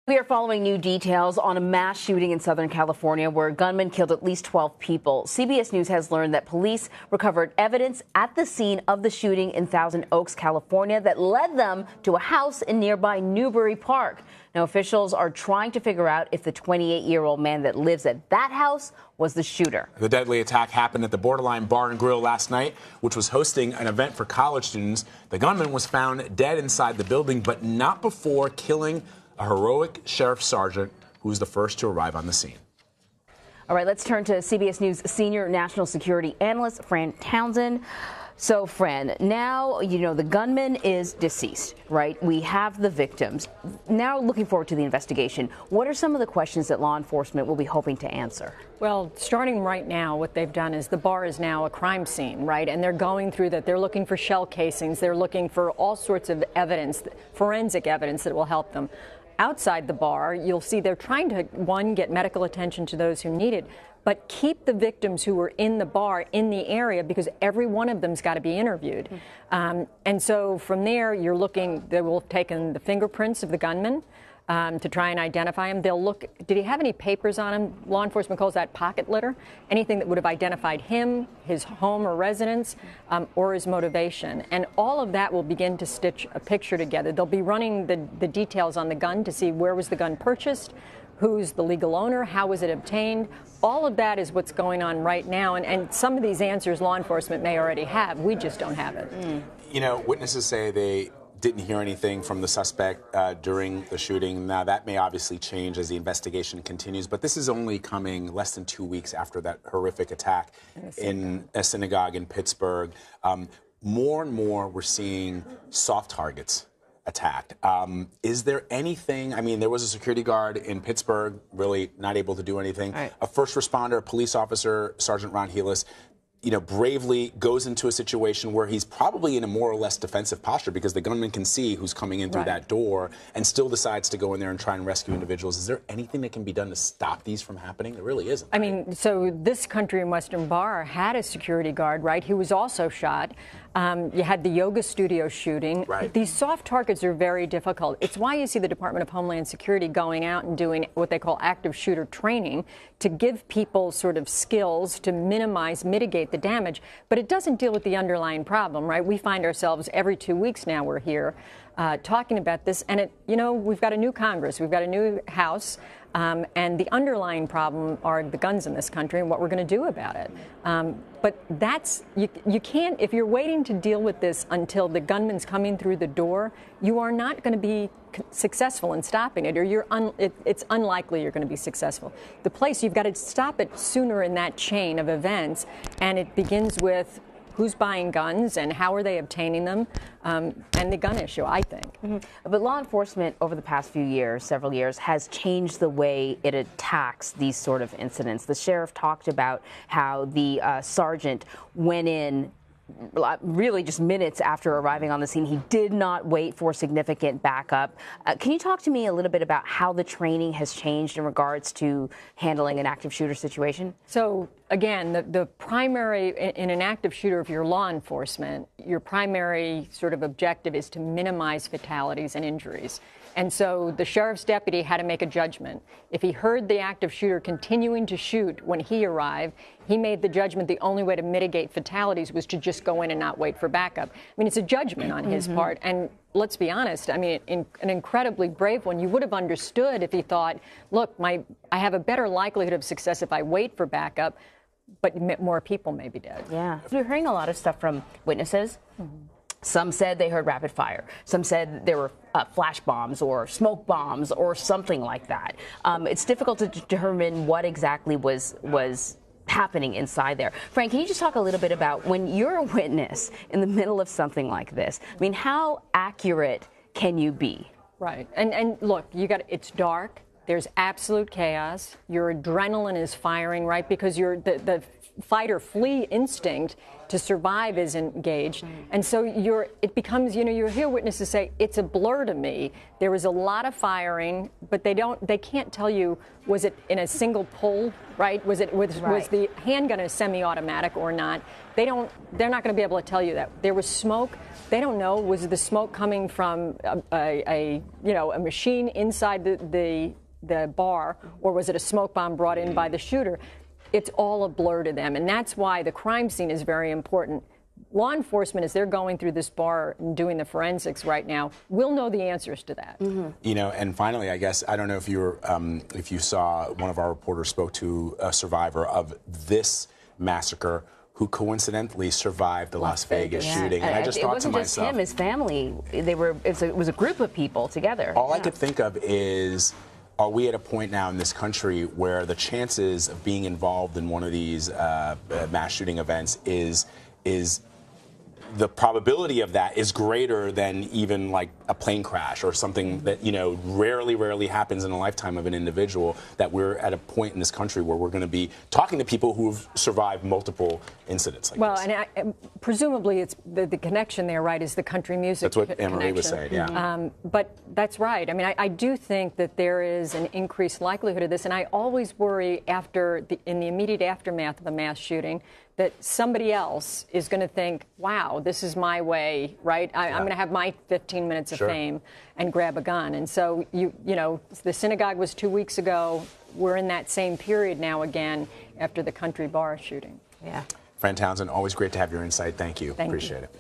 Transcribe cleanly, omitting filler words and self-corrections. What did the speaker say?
We are following new details on a mass shooting in Southern California where a gunman killed at least 12 people. CBS News has learned that police recovered evidence at the scene of the shooting in Thousand Oaks, California, that led them to a house in nearby Newbury Park. Now, officials are trying to figure out if the 28-year-old man that lives at that house was the shooter. The deadly attack happened at the Borderline Bar and Grill last night, which was hosting an event for college students. The gunman was found dead inside the building, but not before killing a heroic sheriff sergeant who was the first to arrive on the scene. All right, let's turn to CBS News senior national security analyst Fran Townsend. So, Fran, now, you know, the gunman is deceased, right? We have the victims. Now, looking forward to the investigation, what are some of the questions that law enforcement will be hoping to answer? Well, starting right now, what they've done is the bar is now a crime scene, right? And they're going through that. They're looking for shell casings. They're looking for all sorts of evidence, forensic evidence that will help them. Outside the bar, you'll see they're trying to, one, get medical attention to those who need it, but keep the victims who were in the bar in the area because every one of them's got to be interviewed. And so from there, you're looking, they will have taken the fingerprints of the gunman to try and identify him. They'll look, did he have any papers on him? Law enforcement calls that pocket litter. Anything that would have identified him, his home or residence, or his motivation. And all of that will begin to stitch a picture together. They'll be running the details on the gun to see where was the gun purchased, who's the legal owner, how was it obtained. All of that is what's going on right now. And some of these answers law enforcement may already have. We just don't have it. You know, witnesses say they didn't hear anything from the suspect during the shooting. Now, that may obviously change as the investigation continues, but this is only coming less than 2 weeks after that horrific attack in a synagogue in Pittsburgh. More and more, we're seeing soft targets attacked. Is there anything, I mean, there was a security guard in Pittsburgh, really not able to do anything. Right. A first responder, a police officer, Sergeant Ron Heelis, you know, bravely goes into a situation where he's probably in a more or less defensive posture because the gunman can see who's coming in through that door and still decides to go in there and try and rescue individuals. Is there anything that can be done to stop these from happening? There really isn't. I mean, so this country in Western Bar had a security guard, right, who was also shot. You had the yoga studio shooting. Right. These soft targets are very difficult. It's why you see the Department of Homeland Security going out and doing what they call active shooter training to give people sort of skills to minimize, mitigate the damage. But it doesn't deal with the underlying problem, right? We find ourselves every 2 weeks now we're here talking about this. And, you know, we've got a new Congress. We've got a new House. And the underlying problem are the guns in this country and what we're going to do about it. But that's, you can't, if you're waiting to deal with this until the gunman's coming through the door, you are not going to be successful in stopping it, or it's unlikely you're going to be successful. The place, you've got to stop it sooner in that chain of events, and it begins with who's buying guns and how are they obtaining them, and the gun issue, I think. But law enforcement over the past few years, several years, has changed the way it attacks these sort of incidents. The sheriff talked about how the sergeant went in really just minutes after arriving on the scene. He did not wait for significant backup. Can you talk to me a little bit about how the training has changed in regards to handling an active shooter situation? So, again, the primary, in an active shooter, if you're law enforcement, your primary sort of objective is to minimize fatalities and injuries. And so the sheriff's deputy had to make a judgment. If he heard the active shooter continuing to shoot when he arrived, he made the judgment the only way to mitigate fatalities was to just go in and not wait for backup. I mean, it's a judgment on his part. And let's be honest, I mean, an incredibly brave one. You would have understood if he thought, look, I have a better likelihood of success if I wait for backup, but more people may be dead. Yeah. We're hearing a lot of stuff from witnesses. Some said they heard rapid fire. Some said there were flash bombs or smoke bombs or something like that. It's difficult to determine what exactly was happening inside there. Frank, can you just talk a little bit about when you're a witness in the middle of something like this? I mean, how accurate can you be? Right. And look, it's dark. There's absolute chaos. Your adrenaline is firing, right? Because the fight or flee instinct to survive is engaged. And so it becomes, you hear witnesses say, it's a blur to me. There was a lot of firing, but they can't tell you, was it in a single pull, right? Was the handgun a semi-automatic or not? They're not going to be able to tell you that. There was smoke. They don't know, was the smoke coming from a machine inside the bar, or was it a smoke bomb brought in by the shooter? It's all a blur to them, and that's why the crime scene is very important. Law enforcement, as they're going through this bar and doing the forensics right now, will know the answers to that. And finally, I guess, I don't know if you saw, one of our reporters spoke to a survivor of this massacre who coincidentally survived the Las Vegas shooting. And I just thought to myself, it wasn't just him, his family. It was a group of people together. All I could think of is, are we at a point now in this country where the chances of being involved in one of these mass shooting events is the probability of that is greater than even like a plane crash or something that, rarely happens in a lifetime of an individual, that we're at a point in this country where we're going to be talking to people who've survived multiple incidents like this. Well, and presumably it's the connection there, right, is the country music That's what Anne-Marie was saying, yeah. But that's right. I mean, I do think that there is an increased likelihood of this, and I always worry in the immediate aftermath of a mass shooting, that somebody else is going to think, wow, this is my way, right? I'm going to have my 15 minutes of fame and grab a gun. And so, the synagogue was 2 weeks ago. We're in that same period now again after the country bar shooting. Yeah. Fran Townsend, always great to have your insight. Thank you. Appreciate it.